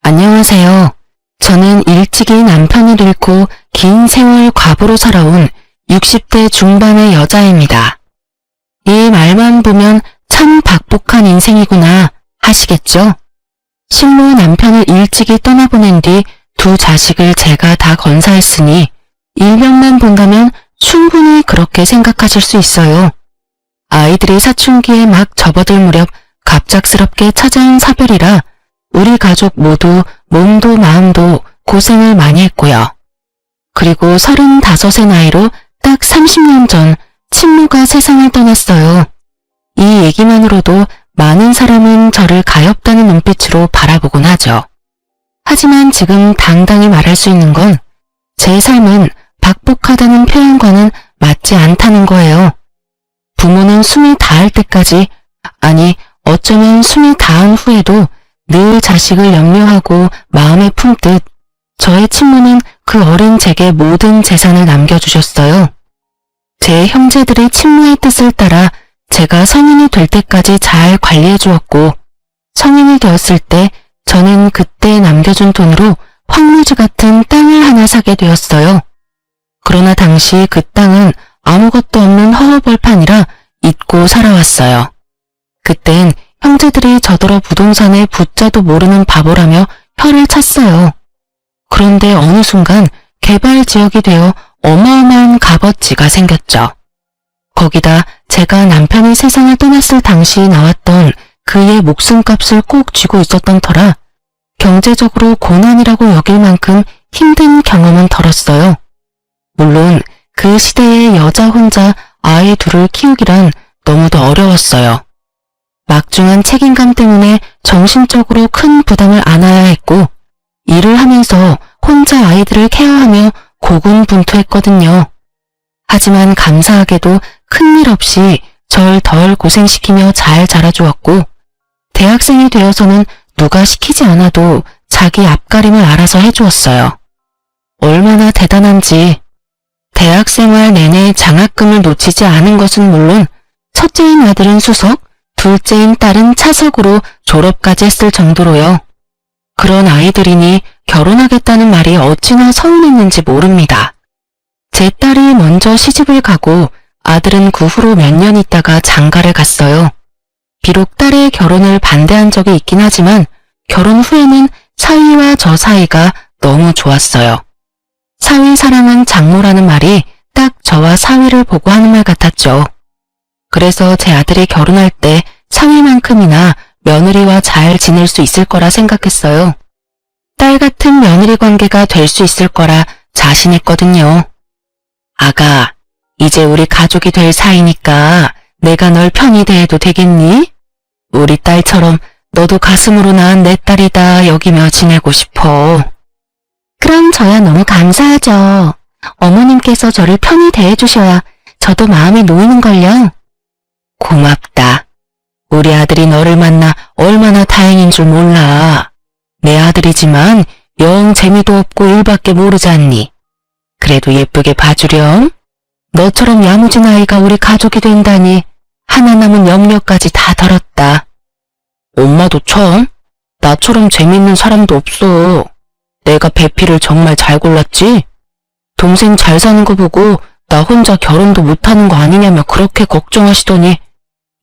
안녕하세요. 저는 일찍이 남편을 잃고 긴 세월 과부로 살아온 60대 중반의 여자입니다. 이 말만 보면 참 박복한 인생이구나 하시겠죠? 실로 남편을 일찍이 떠나보낸 뒤 두 자식을 제가 다 건사했으니 일면만 본다면 충분히 그렇게 생각하실 수 있어요. 아이들이 사춘기에 막 접어들 무렵 갑작스럽게 찾아온 사별이라 우리 가족 모두 몸도 마음도 고생을 많이 했고요. 그리고 35의 나이로 딱 30년 전 친모가 세상을 떠났어요. 이 얘기만으로도 많은 사람은 저를 가엾다는 눈빛으로 바라보곤 하죠. 하지만 지금 당당히 말할 수 있는 건 제 삶은 박복하다는 표현과는 맞지 않다는 거예요. 부모는 숨이 닿을 때까지, 아니 어쩌면 숨이 닿은 후에도 늘 자식을 염려하고 마음에 품듯 저의 친모는 그 어린 제게 모든 재산을 남겨주셨어요. 제 형제들의 친모의 뜻을 따라 제가 성인이 될 때까지 잘 관리해 주었고, 성인이 되었을 때 저는 그때 남겨준 돈으로 황무지 같은 땅을 하나 사게 되었어요. 그러나 당시 그 땅은 아무것도 없는 허허벌판이라 잊고 살아왔어요. 그땐 형제들이 저더러 부동산에 부자도 모르는 바보라며 혀를 찼어요. 그런데 어느 순간 개발지역이 되어 어마어마한 값어치가 생겼죠. 거기다 제가 남편이 세상을 떠났을 당시 나왔던 그의 목숨값을 꼭 쥐고 있었던 터라 경제적으로 고난이라고 여길 만큼 힘든 경험은 덜었어요. 물론 그 시대에 여자 혼자 아이 둘을 키우기란 너무도 어려웠어요. 막중한 책임감 때문에 정신적으로 큰 부담을 안아야 했고, 일을 하면서 혼자 아이들을 케어하며 고군분투했거든요. 하지만 감사하게도 큰일 없이 절 덜 고생시키며 잘 자라주었고, 대학생이 되어서는 누가 시키지 않아도 자기 앞가림을 알아서 해주었어요. 얼마나 대단한지. 대학생활 내내 장학금을 놓치지 않은 것은 물론 첫째인 아들은 수석, 둘째인 딸은 차석으로 졸업까지 했을 정도로요. 그런 아이들이니 결혼하겠다는 말이 어찌나 서운했는지 모릅니다. 제 딸이 먼저 시집을 가고 아들은 그 후로 몇 년 있다가 장가를 갔어요. 비록 딸의 결혼을 반대한 적이 있긴 하지만 결혼 후에는 사위와 저 사이가 너무 좋았어요. 사위 사랑한 장모라는 말이 딱 저와 사위를 보고 하는 말 같았죠. 그래서 제 아들이 결혼할 때 사위만큼이나 며느리와 잘 지낼 수 있을 거라 생각했어요. 딸 같은 며느리 관계가 될 수 있을 거라 자신했거든요. 아가, 이제 우리 가족이 될 사이니까 내가 널 편히 대해도 되겠니? 우리 딸처럼 너도 가슴으로 낳은 내 딸이다 여기며 지내고 싶어. 그럼 저야 너무 감사하죠. 어머님께서 저를 편히 대해주셔야 저도 마음이 놓이는걸요. 고맙다. 우리 아들이 너를 만나 얼마나 다행인 줄 몰라. 내 아들이지만 영 재미도 없고 일밖에 모르지 않니. 그래도 예쁘게 봐주렴. 너처럼 야무진 아이가 우리 가족이 된다니 하나 남은 염려까지 다 덜었다. 엄마도 참, 나처럼 재밌는 사람도 없어. 내가 배필을 정말 잘 골랐지? 동생 잘 사는 거 보고 나 혼자 결혼도 못하는 거 아니냐며 그렇게 걱정하시더니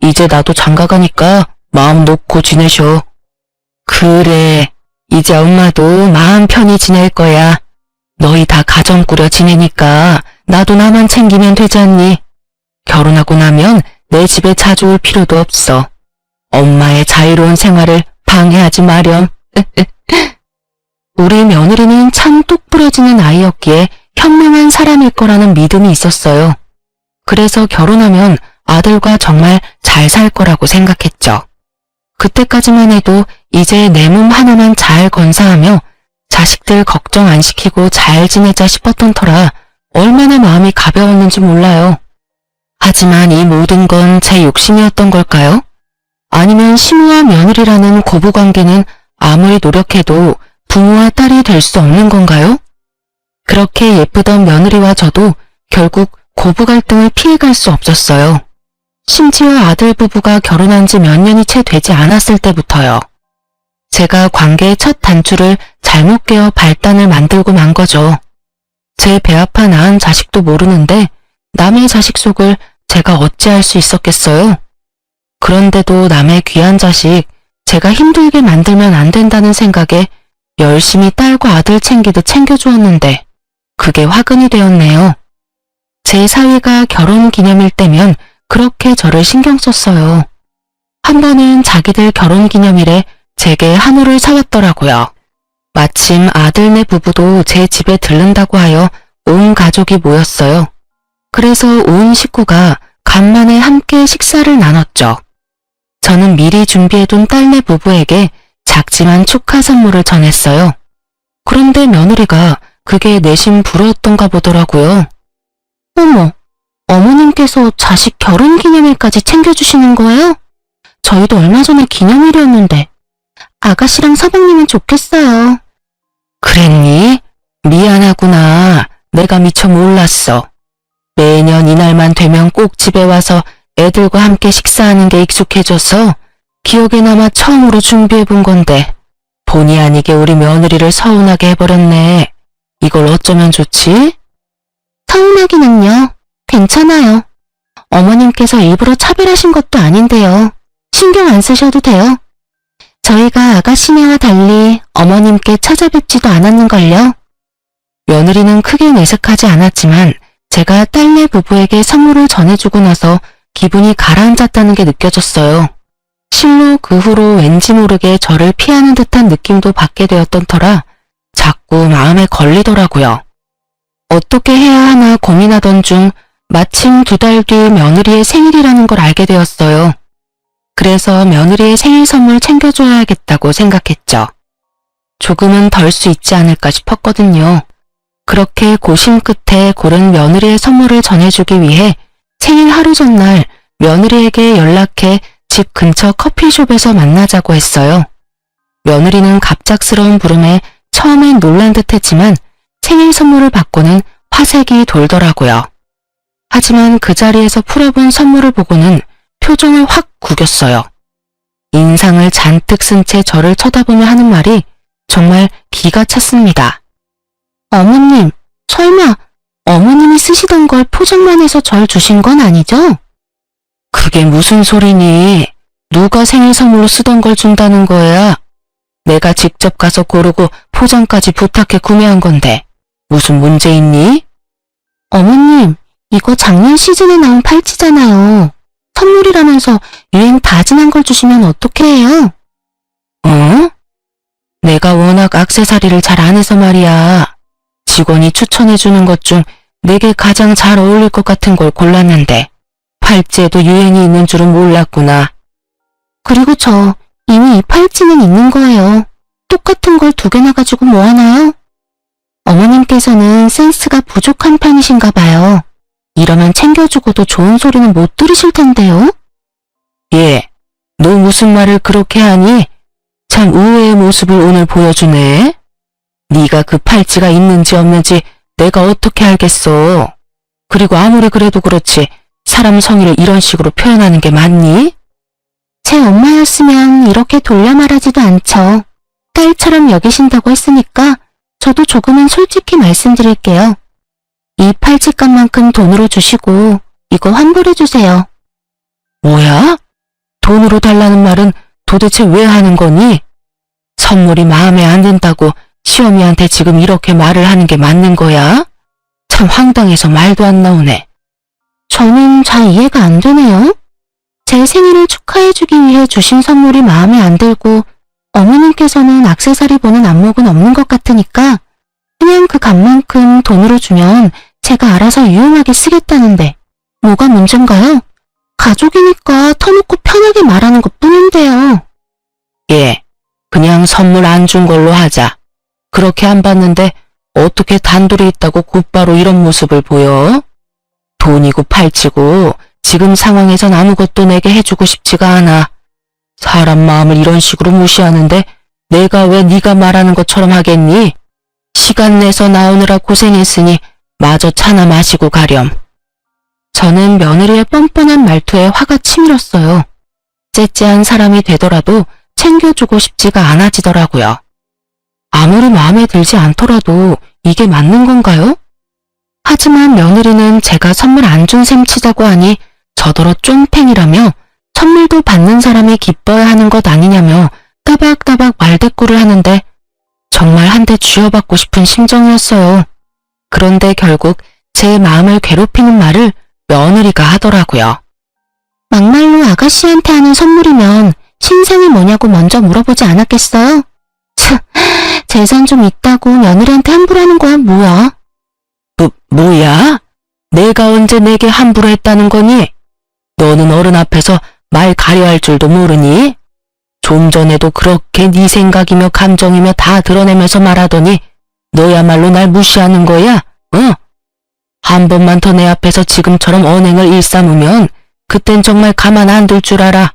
이제 나도 장가가니까 마음 놓고 지내셔. 그래, 이제 엄마도 마음 편히 지낼 거야. 너희 다 가정 꾸려 지내니까 나도 나만 챙기면 되지 않니? 결혼하고 나면 내 집에 자주 올 필요도 없어. 엄마의 자유로운 생활을 방해하지 마렴. 우리 며느리는 참 똑부러지는 아이였기에 현명한 사람일 거라는 믿음이 있었어요. 그래서 결혼하면 아들과 정말 잘 살 거라고 생각했죠. 그때까지만 해도 이제 내 몸 하나만 잘 건사하며 자식들 걱정 안 시키고 잘 지내자 싶었던 터라 얼마나 마음이 가벼웠는지 몰라요. 하지만 이 모든 건 제 욕심이었던 걸까요? 아니면 시모와 며느리라는 고부관계는 아무리 노력해도 부모와 딸이 될 수 없는 건가요? 그렇게 예쁘던 며느리와 저도 결국 고부 갈등을 피해갈 수 없었어요. 심지어 아들 부부가 결혼한 지 몇 년이 채 되지 않았을 때부터요. 제가 관계의 첫 단추를 잘못 깨어 발단을 만들고 만 거죠. 제 배 아파 낳은 자식도 모르는데 남의 자식 속을 제가 어찌할 수 있었겠어요? 그런데도 남의 귀한 자식 제가 힘들게 만들면 안 된다는 생각에 열심히 딸과 아들 챙기듯 챙겨주었는데 그게 화근이 되었네요. 제 사위가 결혼 기념일 때면 그렇게 저를 신경 썼어요. 한 번은 자기들 결혼 기념일에 제게 한우를 사왔더라고요. 마침 아들네 부부도 제 집에 들른다고 하여 온 가족이 모였어요. 그래서 온 식구가 간만에 함께 식사를 나눴죠. 저는 미리 준비해둔 딸네 부부에게 작지만 축하 선물을 전했어요. 그런데 며느리가 그게 내심 부러웠던가 보더라고요. 어머, 어머님께서 자식 결혼 기념일까지 챙겨주시는 거예요? 저희도 얼마 전에 기념일이었는데 아가씨랑 서방님은 좋겠어요. 그랬니? 미안하구나. 내가 미처 몰랐어. 매년 이날만 되면 꼭 집에 와서 애들과 함께 식사하는 게 익숙해져서 기억에 남아 처음으로 준비해본 건데 본의 아니게 우리 며느리를 서운하게 해버렸네. 이걸 어쩌면 좋지? 서운하기는요. 괜찮아요. 어머님께서 일부러 차별하신 것도 아닌데요. 신경 안 쓰셔도 돼요. 저희가 아가씨네와 달리 어머님께 찾아뵙지도 않았는걸요. 며느리는 크게 내색하지 않았지만 제가 딸네 부부에게 선물을 전해주고 나서 기분이 가라앉았다는 게 느껴졌어요. 실로 그 후로 왠지 모르게 저를 피하는 듯한 느낌도 받게 되었던 터라 자꾸 마음에 걸리더라고요. 어떻게 해야 하나 고민하던 중 마침 2달 뒤 며느리의 생일이라는 걸 알게 되었어요. 그래서 며느리의 생일 선물 챙겨줘야겠다고 생각했죠. 조금은 덜 수 있지 않을까 싶었거든요. 그렇게 고심 끝에 고른 며느리의 선물을 전해주기 위해 생일 하루 전날 며느리에게 연락해 집 근처 커피숍에서 만나자고 했어요. 며느리는 갑작스러운 부름에 처음엔 놀란 듯 했지만 생일 선물을 받고는 화색이 돌더라고요. 하지만 그 자리에서 풀어본 선물을 보고는 표정을 확 구겼어요. 인상을 잔뜩 쓴 채 저를 쳐다보며 하는 말이 정말 기가 찼습니다. 어머님, 설마 어머님이 쓰시던 걸 포장만 해서 절 주신 건 아니죠? 그게 무슨 소리니? 누가 생일 선물로 쓰던 걸 준다는 거야? 내가 직접 가서 고르고 포장까지 부탁해 구매한 건데 무슨 문제 있니? 어머님, 이거 작년 시즌에 나온 팔찌잖아요. 선물이라면서 유행 다 지난 걸 주시면 어떻게 해요? 어? 내가 워낙 액세서리를 잘 안 해서 말이야. 직원이 추천해주는 것 중 내게 가장 잘 어울릴 것 같은 걸 골랐는데 팔찌에도 유행이 있는 줄은 몰랐구나. 그리고 저 이미 이 팔찌는 있는 거예요. 똑같은 걸 2개나 가지고 뭐 하나요? 어머님께서는 센스가 부족한 편이신가 봐요. 이러면 챙겨주고도 좋은 소리는 못 들으실 텐데요. 예, 너 무슨 말을 그렇게 하니? 참 의외의 모습을 오늘 보여주네. 네가 그 팔찌가 있는지 없는지 내가 어떻게 알겠어. 그리고 아무리 그래도 그렇지 사람 성의를 이런 식으로 표현하는 게 맞니? 제 엄마였으면 이렇게 돌려 말하지도 않죠. 딸처럼 여기신다고 했으니까 저도 조금은 솔직히 말씀드릴게요. 이 팔찌값만큼 돈으로 주시고 이거 환불해주세요. 뭐야? 돈으로 달라는 말은 도대체 왜 하는 거니? 선물이 마음에 안 든다고 시어미한테 지금 이렇게 말을 하는 게 맞는 거야? 참 황당해서 말도 안 나오네. 저는 잘 이해가 안 되네요. 제 생일을 축하해주기 위해 주신 선물이 마음에 안 들고 어머님께서는 액세서리 보는 안목은 없는 것 같으니까 그냥 그 값만큼 돈으로 주면 제가 알아서 유용하게 쓰겠다는데 뭐가 문제인가요? 가족이니까 터놓고 편하게 말하는 것 뿐인데요. 예, 그냥 선물 안 준 걸로 하자. 그렇게 안 받는데 어떻게 단둘이 있다고 곧바로 이런 모습을 보여? 돈이고 팔찌고 지금 상황에선 아무것도 내게 해주고 싶지가 않아. 사람 마음을 이런 식으로 무시하는데 내가 왜 네가 말하는 것처럼 하겠니? 시간 내서 나오느라 고생했으니 마저 차나 마시고 가렴. 저는 며느리의 뻔뻔한 말투에 화가 치밀었어요. 째째한 사람이 되더라도 챙겨주고 싶지가 않아지더라고요. 아무리 마음에 들지 않더라도 이게 맞는 건가요? 하지만 며느리는 제가 선물 안 준 셈 치자고 하니 저더러 쫌팽이라며 선물도 받는 사람이 기뻐야 하는 것 아니냐며 따박따박 말대꾸를 하는데 정말 한 대 쥐어받고 싶은 심정이었어요. 그런데 결국 제 마음을 괴롭히는 말을 며느리가 하더라고요. 막말로 아가씨한테 하는 선물이면 신상이 뭐냐고 먼저 물어보지 않았겠어요? 재산 좀 있다고 며느리한테 함부로 하는 거야 뭐야? 뭐야? 내가 언제 내게 함부로 했다는 거니? 너는 어른 앞에서 말 가려할 줄도 모르니? 좀 전에도 그렇게 네 생각이며 감정이며 다 드러내면서 말하더니 너야말로 날 무시하는 거야? 어? 한 번만 더 내 앞에서 지금처럼 언행을 일삼으면 그땐 정말 가만 안 둘 줄 알아.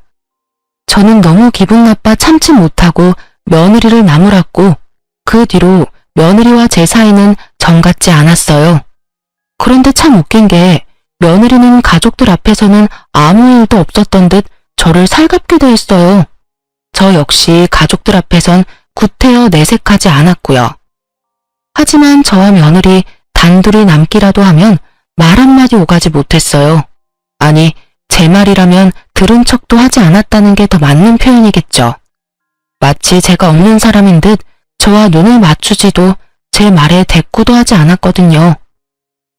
저는 너무 기분 나빠 참지 못하고 며느리를 나무랐고 그 뒤로 며느리와 제 사이는 정 같지 않았어요. 그런데 참 웃긴 게 며느리는 가족들 앞에서는 아무 일도 없었던 듯 저를 살갑게 대했어요. 저 역시 가족들 앞에선 구태여 내색하지 않았고요. 하지만 저와 며느리 단둘이 남기라도 하면 말 한마디 오가지 못했어요. 아니, 제 말이라면 들은 척도 하지 않았다는 게 더 맞는 표현이겠죠. 마치 제가 없는 사람인 듯 저와 눈을 맞추지도 제 말에 대꾸도 하지 않았거든요.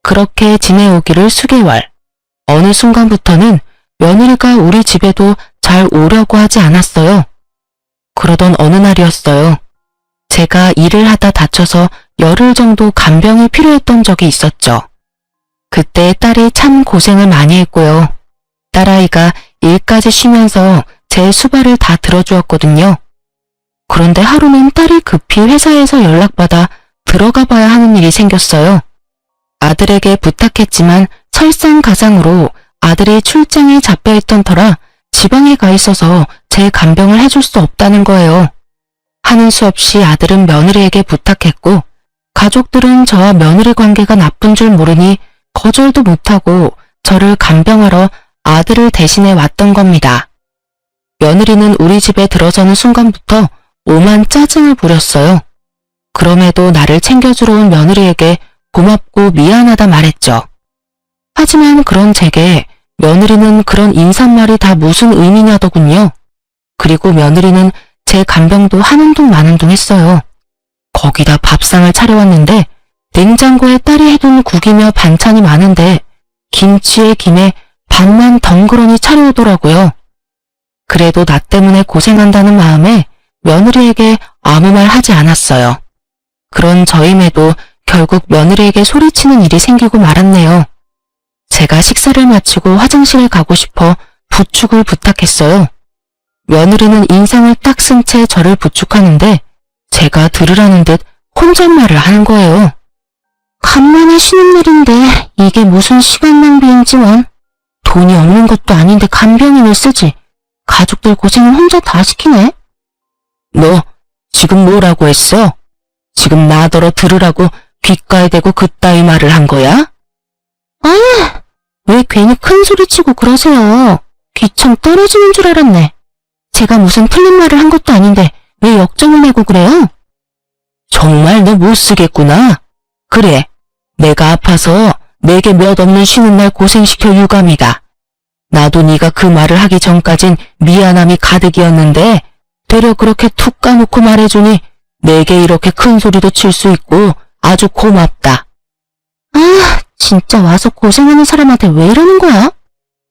그렇게 지내오기를 수개월. 어느 순간부터는 며느리가 우리 집에도 잘 오려고 하지 않았어요. 그러던 어느 날이었어요. 제가 일을 하다 다쳐서 열흘 정도 간병이 필요했던 적이 있었죠. 그때 딸이 참 고생을 많이 했고요. 딸아이가 일까지 쉬면서 제 수발을 다 들어주었거든요. 그런데 하루는 딸이 급히 회사에서 연락받아 들어가 봐야 하는 일이 생겼어요. 아들에게 부탁했지만 설상가상으로 아들이 출장에 잡혀있던 터라 지방에 가 있어서 제 간병을 해줄 수 없다는 거예요. 하는 수 없이 아들은 며느리에게 부탁했고 가족들은 저와 며느리 관계가 나쁜 줄 모르니 거절도 못하고 저를 간병하러 아들을 대신해 왔던 겁니다. 며느리는 우리 집에 들어서는 순간부터 오만 짜증을 부렸어요. 그럼에도 나를 챙겨주러 온 며느리에게 고맙고 미안하다 말했죠. 하지만 그런 제게 며느리는 그런 인사말이 다 무슨 의미냐더군요. 그리고 며느리는 제 간병도 하는 둥 마는 둥 했어요. 거기다 밥상을 차려왔는데 냉장고에 딸이 해둔 국이며 반찬이 많은데 김치에 김에 밥만 덩그러니 차려오더라고요. 그래도 나 때문에 고생한다는 마음에 며느리에게 아무 말 하지 않았어요. 그런 저임에도 결국 며느리에게 소리치는 일이 생기고 말았네요. 제가 식사를 마치고 화장실에 가고 싶어 부축을 부탁했어요. 며느리는 인상을 딱 쓴 채 저를 부축하는데 제가 들으라는 듯 혼잣말을 하는 거예요. 간만에 쉬는 날인데 이게 무슨 시간 낭비인지 원. 돈이 없는 것도 아닌데 간병인을 쓰지. 가족들 고생은 혼자 다 시키네. 너 지금 뭐라고 했어? 지금 나더러 들으라고 귓가에 대고 그따위 말을 한 거야? 아, 왜 괜히 큰 소리 치고 그러세요. 귀참 떨어지는 줄 알았네. 제가 무슨 틀린 말을 한 것도 아닌데 왜 역정을 내고 그래요? 정말 너 못 쓰겠구나. 그래, 내가 아파서 내게 몇 없는 쉬는 날 고생시켜 유감이다. 나도 네가 그 말을 하기 전까진 미안함이 가득이었는데 되려 그렇게 툭 까놓고 말해주니 내게 이렇게 큰 소리도 칠 수 있고 아주 고맙다. 아, 진짜 와서 고생하는 사람한테 왜 이러는 거야?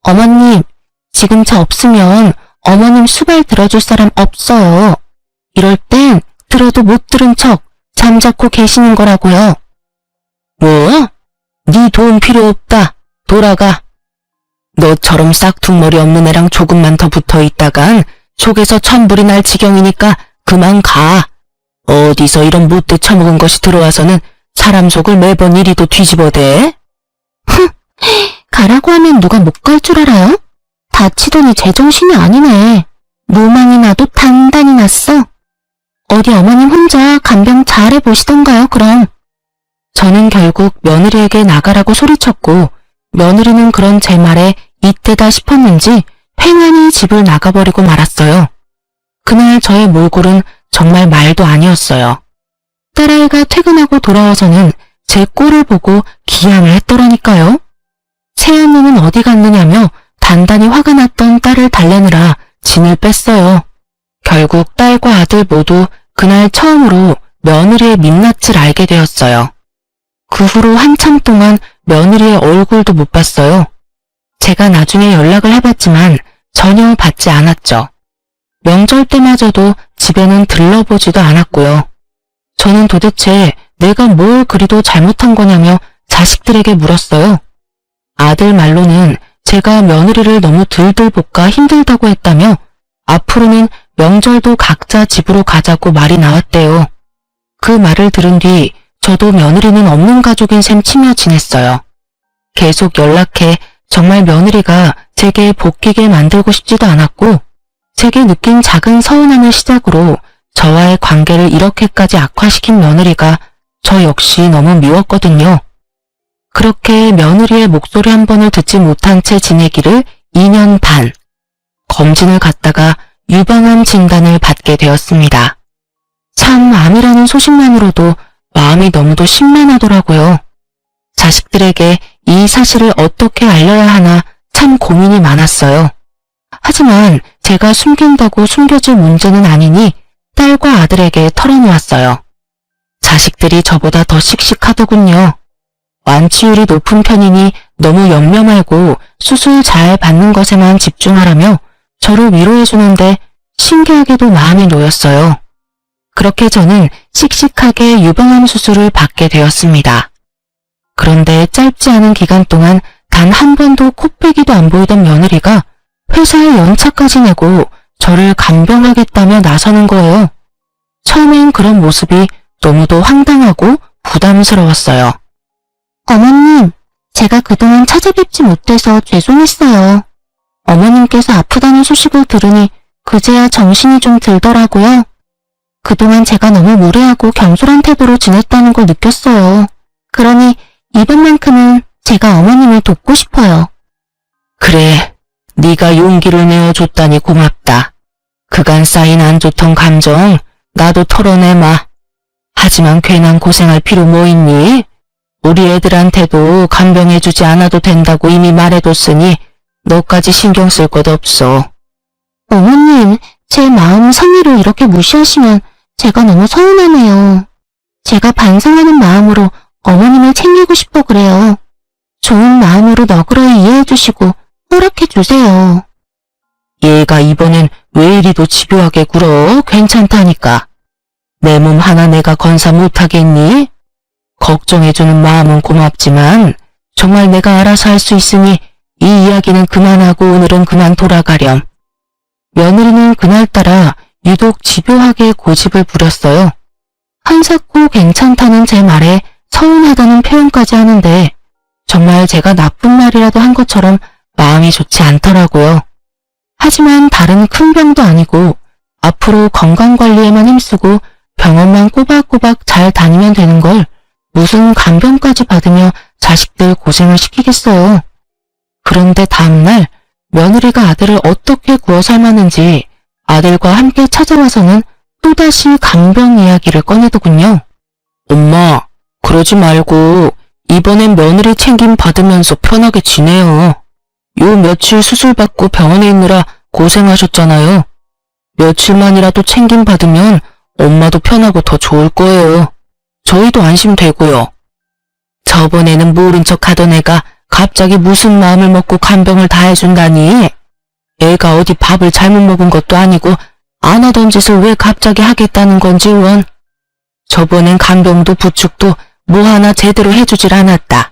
어머님, 지금 저 없으면 어머님 수발 들어줄 사람 없어요. 이럴 땐 들어도 못 들은 척 잠자코 계시는 거라고요. 뭐? 네 돈 필요 없다. 돌아가. 너처럼 싹퉁머리 없는 애랑 조금만 더 붙어있다간 속에서 천불이 날 지경이니까 그만 가. 어디서 이런 못돼 처먹은 것이 들어와서는 사람 속을 매번 이리도 뒤집어대. 흥, 가라고 하면 누가 못 갈 줄 알아요? 다치더니 제정신이 아니네. 노망이 나도 단단히 났어. 어디 어머님 혼자 간병 잘 해보시던가요 그럼. 저는 결국 며느리에게 나가라고 소리쳤고 며느리는 그런 제 말에 이때다 싶었는지 팽하니 집을 나가버리고 말았어요. 그날 저의 몰골은 정말 말도 아니었어요. 딸아이가 퇴근하고 돌아와서는 제 꼴을 보고 기양을 했더라니까요. 새언니는 어디 갔느냐며 단단히 화가 났던 딸을 달래느라 진을 뺐어요. 결국 딸과 아들 모두 그날 처음으로 며느리의 민낯을 알게 되었어요. 그 후로 한참 동안 며느리의 얼굴도 못 봤어요. 제가 나중에 연락을 해봤지만 전혀 받지 않았죠. 명절 때마저도 집에는 들러보지도 않았고요. 저는 도대체 내가 뭘 그리도 잘못한 거냐며 자식들에게 물었어요. 아들 말로는 제가 며느리를 너무 들들 볶아 힘들다고 했다며 앞으로는 명절도 각자 집으로 가자고 말이 나왔대요. 그 말을 들은 뒤 저도 며느리는 없는 가족인 셈 치며 지냈어요. 계속 연락해 정말 며느리가 제게 복귀게 만들고 싶지도 않았고 제게 느낀 작은 서운함을 시작으로 저와의 관계를 이렇게까지 악화시킨 며느리가 저 역시 너무 미웠거든요. 그렇게 며느리의 목소리 한 번을 듣지 못한 채 지내기를 2년 반. 검진을 갔다가 유방암 진단을 받게 되었습니다. 참 암이라는 소식만으로도 마음이 너무도 심란하더라고요. 자식들에게 이 사실을 어떻게 알려야 하나 참 고민이 많았어요. 하지만 제가 숨긴다고 숨겨질 문제는 아니니 딸과 아들에게 털어놓았어요. 자식들이 저보다 더 씩씩하더군요. 완치율이 높은 편이니 너무 염려 말고 수술 잘 받는 것에만 집중하라며 저를 위로해주는데 신기하게도 마음이 놓였어요. 그렇게 저는 씩씩하게 유방암 수술을 받게 되었습니다. 그런데 짧지 않은 기간 동안 단 한 번도 코빼기도 안 보이던 며느리가 회사에 연차까지 내고 저를 간병하겠다며 나서는 거예요. 처음엔 그런 모습이 너무도 황당하고 부담스러웠어요. 어머님, 제가 그동안 찾아뵙지 못해서 죄송했어요. 어머님께서 아프다는 소식을 들으니 그제야 정신이 좀 들더라고요. 그동안 제가 너무 무례하고 경솔한 태도로 지냈다는 걸 느꼈어요. 그러니 이번만큼은 제가 어머님을 돕고 싶어요. 그래, 네가 용기를 내어줬다니 고맙다. 그간 쌓인 안 좋던 감정 나도 털어내마. 하지만 괜한 고생할 필요 뭐 있니? 우리 애들한테도 간병해주지 않아도 된다고 이미 말해뒀으니 너까지 신경 쓸 것 없어. 어머님, 제 마음 성의를 이렇게 무시하시면 제가 너무 서운하네요. 제가 반성하는 마음으로 어머님을 챙기고 싶어 그래요. 좋은 마음으로 너그러이 이해해주시고 허락해주세요. 얘가 이번엔 왜 이리도 집요하게 굴어? 괜찮다니까. 내 몸 하나 내가 건사 못하겠니? 걱정해주는 마음은 고맙지만 정말 내가 알아서 할 수 있으니 이 이야기는 그만하고 오늘은 그만 돌아가렴. 며느리는 그날따라 유독 집요하게 고집을 부렸어요. 한사코 괜찮다는 제 말에 서운하다는 표현까지 하는데 정말 제가 나쁜 말이라도 한 것처럼 마음이 좋지 않더라고요. 하지만 다른 큰 병도 아니고 앞으로 건강관리에만 힘쓰고 병원만 꼬박꼬박 잘 다니면 되는 걸 무슨 간병까지 받으며 자식들 고생을 시키겠어요. 그런데 다음날 며느리가 아들을 어떻게 구워 삶았는지 아들과 함께 찾아와서는 또다시 간병 이야기를 꺼내더군요. 엄마, 그러지 말고 이번엔 며느리 챙김 받으면서 편하게 지내요. 요 며칠 수술 받고 병원에 있느라 고생하셨잖아요. 며칠만이라도 챙김 받으면 엄마도 편하고 더 좋을 거예요. 저희도 안심되고요. 저번에는 모른 척 하던 애가 갑자기 무슨 마음을 먹고 간병을 다 해준다니. 애가 어디 밥을 잘못 먹은 것도 아니고 안 하던 짓을 왜 갑자기 하겠다는 건지 원. 저번엔 간병도 부축도 뭐 하나 제대로 해주질 않았다.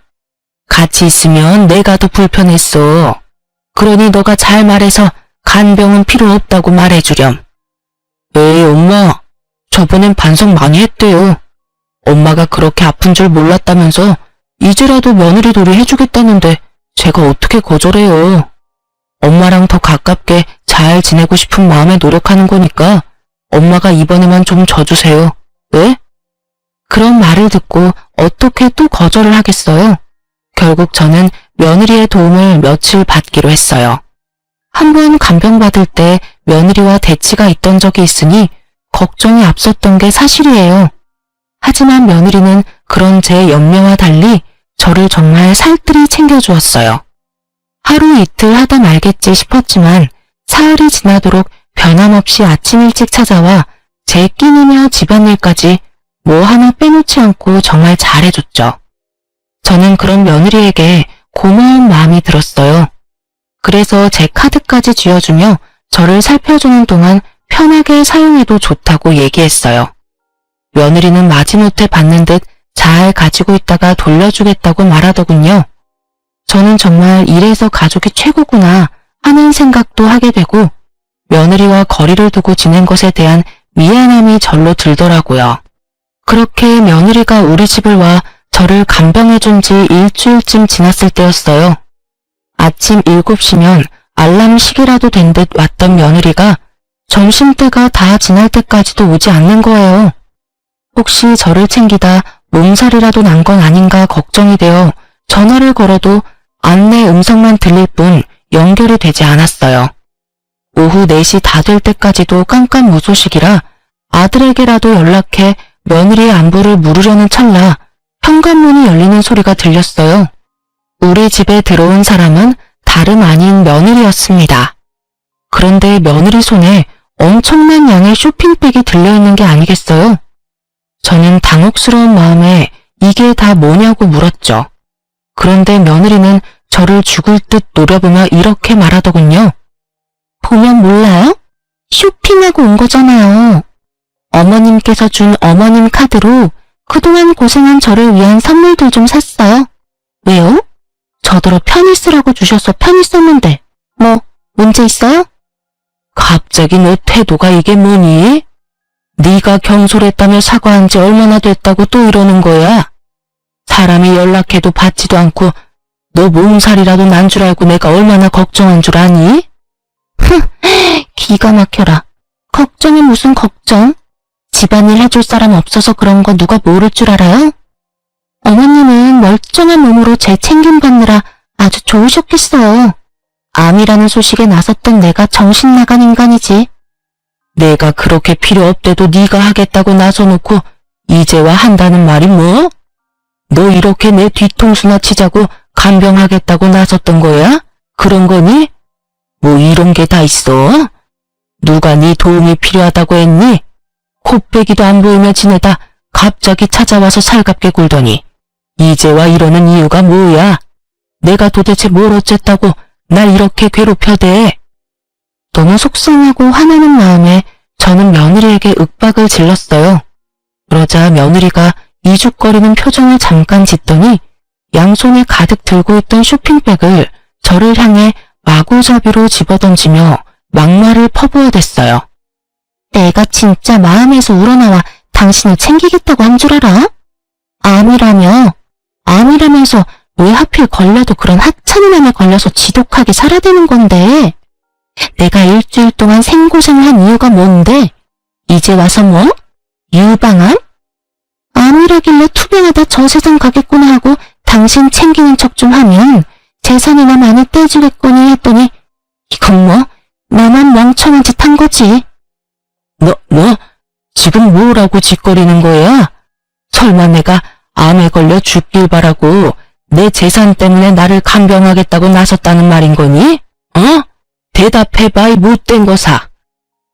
같이 있으면 내가 더 불편했어. 그러니 너가 잘 말해서 간병은 필요 없다고 말해주렴. 에이 엄마, 저번엔 반성 많이 했대요. 엄마가 그렇게 아픈 줄 몰랐다면서 이제라도 며느리 돌이 해주겠다는데 제가 어떻게 거절해요. 엄마랑 더 가깝게 잘 지내고 싶은 마음에 노력하는 거니까 엄마가 이번에만 좀 져주세요. 네? 그런 말을 듣고 어떻게 또 거절을 하겠어요? 결국 저는 며느리의 도움을 며칠 받기로 했어요. 한 번 간병받을 때 며느리와 대치가 있던 적이 있으니 걱정이 앞섰던 게 사실이에요. 하지만 며느리는 그런 제 염려와 달리 저를 정말 살뜰히 챙겨주었어요. 하루 이틀 하다 말겠지 싶었지만 사흘이 지나도록 변함없이 아침 일찍 찾아와 제 끼니며 집안일까지 뭐 하나 빼놓지 않고 정말 잘해줬죠. 저는 그런 며느리에게 고마운 마음이 들었어요. 그래서 제 카드까지 쥐어주며 저를 살펴주는 동안 편하게 사용해도 좋다고 얘기했어요. 며느리는 마지못해 받는 듯 잘 가지고 있다가 돌려주겠다고 말하더군요. 저는 정말 이래서 가족이 최고구나 하는 생각도 하게 되고 며느리와 거리를 두고 지낸 것에 대한 미안함이 절로 들더라고요. 그렇게 며느리가 우리 집을 와 저를 간병해준 지 일주일쯤 지났을 때였어요. 아침 7시면 알람 시기라도 된 듯 왔던 며느리가 점심때가 다 지날 때까지도 오지 않는 거예요. 혹시 저를 챙기다 몸살이라도 난 건 아닌가 걱정이 되어 전화를 걸어도 안내 음성만 들릴 뿐 연결이 되지 않았어요. 오후 4시 다 될 때까지도 깜깜무소식이라 아들에게라도 연락해 며느리의 안부를 물으려는 찰나 현관문이 열리는 소리가 들렸어요. 우리 집에 들어온 사람은 다름 아닌 며느리였습니다. 그런데 며느리 손에 엄청난 양의 쇼핑백이 들려있는 게 아니겠어요? 저는 당혹스러운 마음에 이게 다 뭐냐고 물었죠. 그런데 며느리는 저를 죽을 듯 노려보며 이렇게 말하더군요. 보면 몰라요? 쇼핑하고 온 거잖아요. 어머님께서 준 어머님 카드로 그동안 고생한 저를 위한 선물들 좀 샀어요. 왜요? 저더러 편히 쓰라고 주셔서 편히 썼는데 뭐 문제 있어요? 갑자기 너 태도가 이게 뭐니? 네가 경솔했다며 사과한 지 얼마나 됐다고 또 이러는 거야? 사람이 연락해도 받지도 않고 너 몸살이라도 난 줄 알고 내가 얼마나 걱정한 줄 아니? 기가 막혀라. 걱정이 무슨 걱정? 집안일 해줄 사람 없어서 그런 거 누가 모를 줄 알아요? 어머님은 멀쩡한 몸으로 제 챙김받느라 아주 좋으셨겠어요. 암이라는 소식에 나섰던 내가 정신 나간 인간이지. 내가 그렇게 필요 없대도 네가 하겠다고 나서놓고 이제와 한다는 말이 뭐? 너 이렇게 내 뒤통수나 치자고 간병하겠다고 나섰던 거야? 그런 거니? 뭐 이런 게 다 있어? 누가 네 도움이 필요하다고 했니? 코빼기도 안 보이며 지내다 갑자기 찾아와서 살갑게 굴더니 이제와 이러는 이유가 뭐야? 내가 도대체 뭘 어쨌다고 날 이렇게 괴롭혀대? 너무 속상하고 화나는 마음에 저는 며느리에게 윽박을 질렀어요. 그러자 며느리가 이죽거리는 표정을 잠깐 짓더니 양손에 가득 들고 있던 쇼핑백을 저를 향해 마구잡이로 집어던지며 막말을 퍼부어댔어요. 내가 진짜 마음에서 우러나와 당신을 챙기겠다고 한 줄 알아? 암이라면서 왜 하필 걸려도 그런 하찮은 암에 걸려서 지독하게 살아야 되는 건데? 내가 일주일 동안 생고생을 한 이유가 뭔데? 이제 와서 뭐? 유방암? 암이라길래 투병하다 저 세상 가겠구나 하고 당신 챙기는 척 좀 하면 재산이나 많이 떼주겠거니 했더니 이건 뭐 나만 멍청한 짓 한 거지. 너 지금 뭐라고 짓거리는 거야? 설마 내가 암에 걸려 죽길 바라고 내 재산 때문에 나를 간병하겠다고 나섰다는 말인 거니? 어? 대답해봐 이 못된 거사.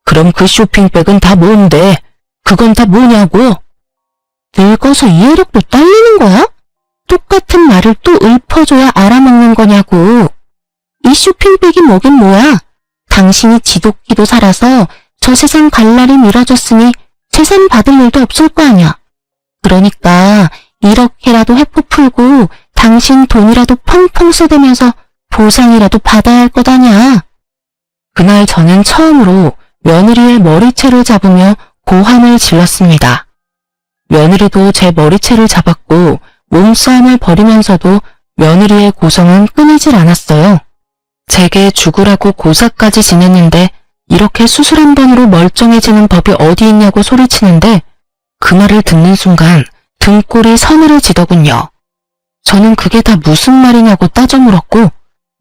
그럼 그 쇼핑백은 다 뭔데? 그건 다 뭐냐고? 늙어서 이해력도 딸리는 거야? 똑같은 말을 또 읊어줘야 알아먹는 거냐고. 이 쇼핑백이 뭐긴 뭐야? 당신이 지독기도 살아서 저 세상 갈 날이 미뤄졌으니 재산 받을 일도 없을 거 아냐. 그러니까 이렇게라도 회포 풀고 당신 돈이라도 펑펑 써대면서 보상이라도 받아야 할 것 아냐. 그날 저는 처음으로 며느리의 머리채를 잡으며 고함을 질렀습니다. 며느리도 제 머리채를 잡았고 몸싸움을 벌이면서도 며느리의 고성은 끊이질 않았어요. 제게 죽으라고 고사까지 지냈는데 이렇게 수술 한 번으로 멀쩡해지는 법이 어디 있냐고 소리치는데 그 말을 듣는 순간 등골이 서늘해지더군요. 저는 그게 다 무슨 말이냐고 따져 물었고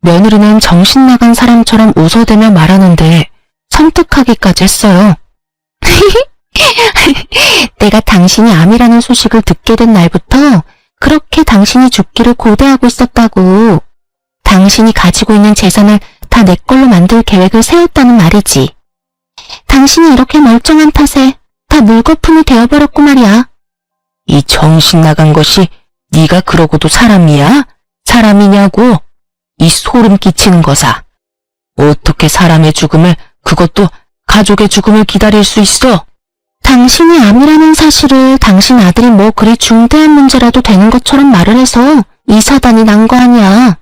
며느리는 정신 나간 사람처럼 웃어대며 말하는데 섬뜩하기까지 했어요. 내가 당신이 암이라는 소식을 듣게 된 날부터 그렇게 당신이 죽기를 고대하고 있었다고. 당신이 가지고 있는 재산을 다 내 걸로 만들 계획을 세웠다는 말이지. 당신이 이렇게 멀쩡한 탓에 다 물거품이 되어버렸고 말이야. 이 정신 나간 것이 네가 그러고도 사람이야? 사람이냐고? 이 소름 끼치는 거사. 어떻게 사람의 죽음을, 그것도 가족의 죽음을 기다릴 수 있어? 당신이 암이라는 사실을 당신 아들이 뭐 그리 중대한 문제라도 되는 것처럼 말을 해서 이 사단이 난 거 아니야.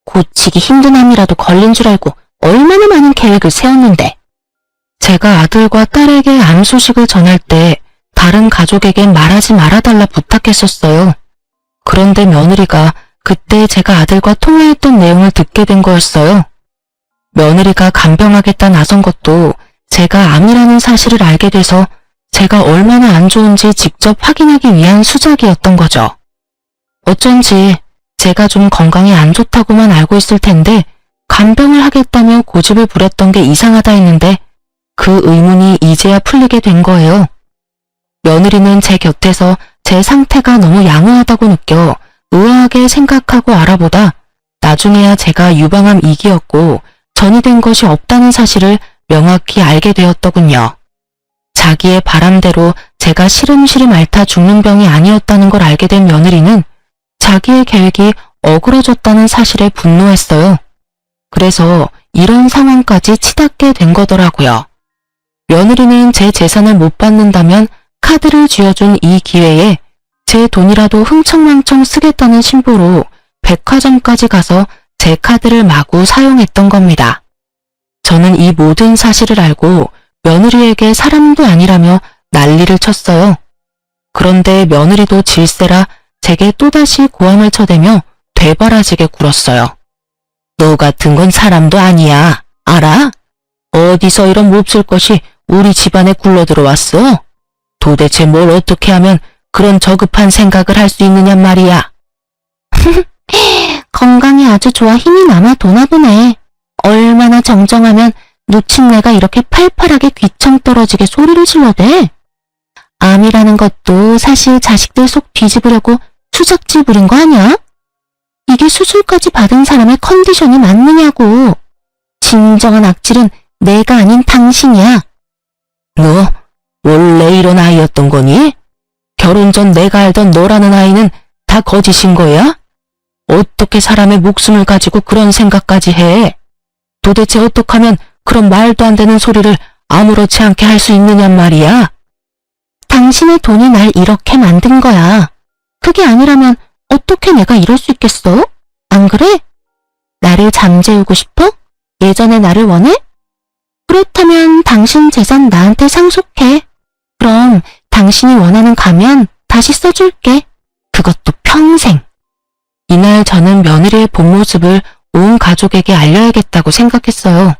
고치기 힘든 암이라도 걸린 줄 알고 얼마나 많은 계획을 세웠는데. 제가 아들과 딸에게 암 소식을 전할 때 다른 가족에겐 말하지 말아달라 부탁했었어요. 그런데 며느리가 그때 제가 아들과 통화했던 내용을 듣게 된 거였어요. 며느리가 간병하겠다 나선 것도 제가 암이라는 사실을 알게 돼서 제가 얼마나 안 좋은지 직접 확인하기 위한 수작이었던 거죠. 어쩐지 제가 좀 건강이 안 좋다고만 알고 있을 텐데 간병을 하겠다며 고집을 부렸던 게 이상하다 했는데 그 의문이 이제야 풀리게 된 거예요. 며느리는 제 곁에서 제 상태가 너무 양호하다고 느껴 의아하게 생각하고 알아보다 나중에야 제가 유방암 2기였고 전이 된 것이 없다는 사실을 명확히 알게 되었더군요. 자기의 바람대로 제가 시름시름 앓다 죽는 병이 아니었다는 걸 알게 된 며느리는 자기의 계획이 어그러졌다는 사실에 분노했어요. 그래서 이런 상황까지 치닫게 된 거더라고요. 며느리는 제 재산을 못 받는다면 카드를 쥐어준 이 기회에 제 돈이라도 흥청망청 쓰겠다는 심보로 백화점까지 가서 제 카드를 마구 사용했던 겁니다. 저는 이 모든 사실을 알고 며느리에게 사람도 아니라며 난리를 쳤어요. 그런데 며느리도 질세라 제게 또다시 고함을 쳐대며 되바라지게 굴었어요. 너 같은 건 사람도 아니야. 알아? 어디서 이런 몹쓸 것이 우리 집안에 굴러들어왔어? 도대체 뭘 어떻게 하면 그런 저급한 생각을 할 수 있느냔 말이야. 건강이 아주 좋아 힘이 남아 도나 보네. 얼마나 정정하면 누친내가 이렇게 팔팔하게 귀청 떨어지게 소리를 질러대? 암이라는 것도 사실 자식들 속 뒤집으려고 수작질 부린 거 아니야? 이게 수술까지 받은 사람의 컨디션이 맞느냐고. 진정한 악질은 내가 아닌 당신이야. 너 원래 이런 아이였던 거니? 결혼 전 내가 알던 너라는 아이는 다 거짓인 거야? 어떻게 사람의 목숨을 가지고 그런 생각까지 해? 도대체 어떻게 하면 그런 말도 안 되는 소리를 아무렇지 않게 할 수 있느냔 말이야? 당신의 돈이 날 이렇게 만든 거야. 그게 아니라면 어떻게 내가 이럴 수 있겠어? 안 그래? 나를 잠재우고 싶어? 예전의 나를 원해? 그렇다면 당신 재산 나한테 상속해. 그럼 당신이 원하는 가면 다시 써줄게. 그것도 평생. 이날 저는 며느리의 본 모습을 온 가족에게 알려야겠다고 생각했어요.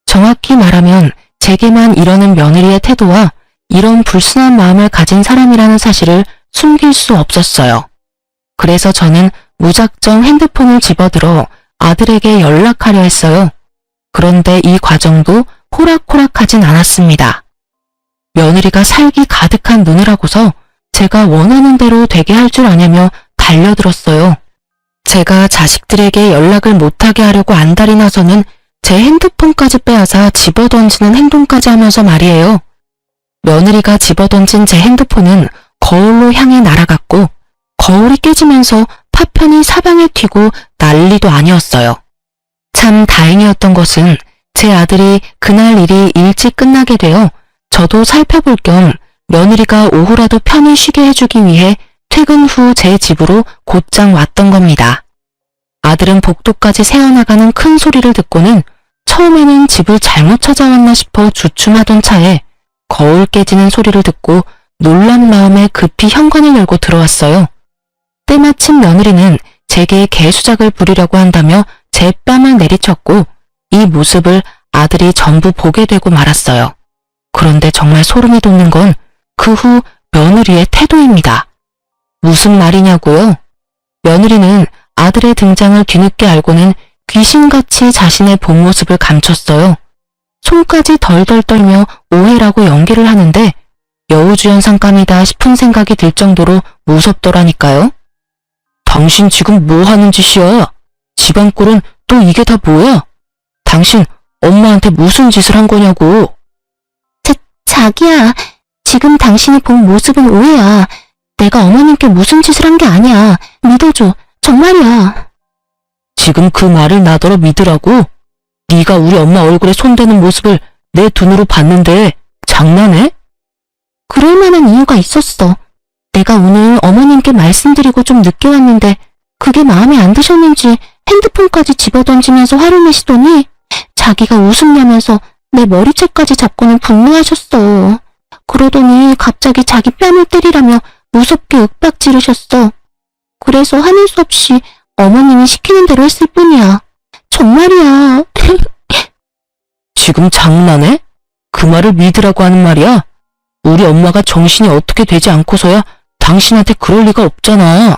정확히 말하면 제게만 이러는 며느리의 태도와 이런 불순한 마음을 가진 사람이라는 사실을 숨길 수 없었어요. 그래서 저는 무작정 핸드폰을 집어들어 아들에게 연락하려 했어요. 그런데 이 과정도 호락호락하진 않았습니다. 며느리가 살기 가득한 눈을 하고서 제가 원하는 대로 되게 할 줄 아냐며 달려들었어요. 제가 자식들에게 연락을 못하게 하려고 안달이 나서는 제 핸드폰까지 빼앗아 집어던지는 행동까지 하면서 말이에요. 며느리가 집어던진 제 핸드폰은 거울로 향해 날아갔고 거울이 깨지면서 파편이 사방에 튀고 난리도 아니었어요. 참 다행이었던 것은 제 아들이 그날 일이 일찍 끝나게 되어 저도 살펴볼 겸 며느리가 오후라도 편히 쉬게 해주기 위해 퇴근 후 제 집으로 곧장 왔던 겁니다. 아들은 복도까지 새어나가는 큰 소리를 듣고는 처음에는 집을 잘못 찾아왔나 싶어 주춤하던 차에 거울 깨지는 소리를 듣고 놀란 마음에 급히 현관을 열고 들어왔어요. 때마침 며느리는 제게 개수작을 부리려고 한다며 제 뺨을 내리쳤고 이 모습을 아들이 전부 보게 되고 말았어요. 그런데 정말 소름이 돋는 건 그 후 며느리의 태도입니다. 무슨 말이냐고요? 며느리는 아들의 등장을 뒤늦게 알고는 귀신같이 자신의 본 모습을 감췄어요. 손까지 덜덜 떨며 오해라고 연기를 하는데 여우주연상감이다 싶은 생각이 들 정도로 무섭더라니까요. 당신 지금 뭐 하는 짓이야? 집안 꼴은 또 이게 다 뭐야? 당신 엄마한테 무슨 짓을 한 거냐고. 자기야, 지금 당신이 본 모습은 오해야. 내가 어머님께 무슨 짓을 한 게 아니야. 믿어줘. 정말이야. 지금 그 말을 나더러 믿으라고? 네가 우리 엄마 얼굴에 손대는 모습을 내 눈으로 봤는데 장난해? 그럴 만한 이유가 있었어. 내가 오늘 어머님께 말씀드리고 좀 늦게 왔는데 그게 마음에 안 드셨는지 핸드폰까지 집어던지면서 화를 내시더니 자기가 웃음내면서 내 머리채까지 잡고는 분노하셨어. 그러더니 갑자기 자기 뺨을 때리라며 무섭게 윽박 지르셨어. 그래서 하는 수 없이 어머님이 시키는 대로 했을 뿐이야. 정말이야. 지금 장난해? 그 말을 믿으라고 하는 말이야? 우리 엄마가 정신이 어떻게 되지 않고서야 당신한테 그럴 리가 없잖아.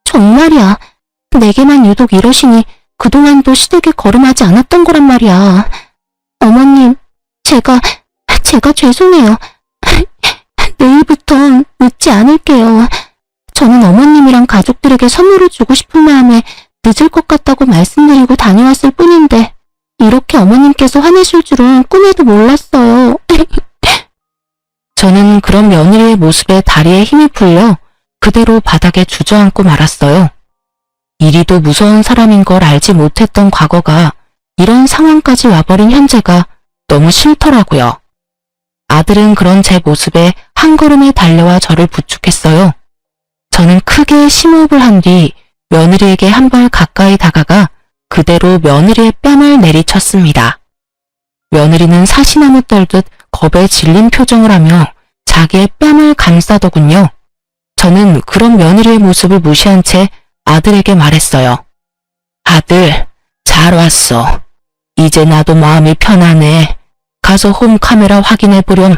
정말이야. 내게만 유독 이러시니 그동안도 시댁에 거름하지 않았던 거란 말이야. 어머님, 제가 죄송해요. 내일부턴 늦지 않을게요. 저는 어머님이랑 가족들에게 선물을 주고 싶은 마음에 늦을 것 같다고 말씀드리고 다녀왔을 뿐인데 이렇게 어머님께서 화내실 줄은 꿈에도 몰랐어요. 저는 그런 며느리의 모습에 다리에 힘이 풀려 그대로 바닥에 주저앉고 말았어요. 이리도 무서운 사람인 걸 알지 못했던 과거가 이런 상황까지 와버린 현재가 너무 싫더라고요. 아들은 그런 제 모습에 한 걸음에 달려와 저를 부축했어요. 저는 크게 심호흡을 한 뒤 며느리에게 한 발 가까이 다가가 그대로 며느리의 뺨을 내리쳤습니다. 며느리는 사시나무 떨듯 겁에 질린 표정을 하며 자기의 뺨을 감싸더군요. 저는 그런 며느리의 모습을 무시한 채 아들에게 말했어요. 아들, 잘 왔어. 이제 나도 마음이 편하네. 가서 홈카메라 확인해 보렴.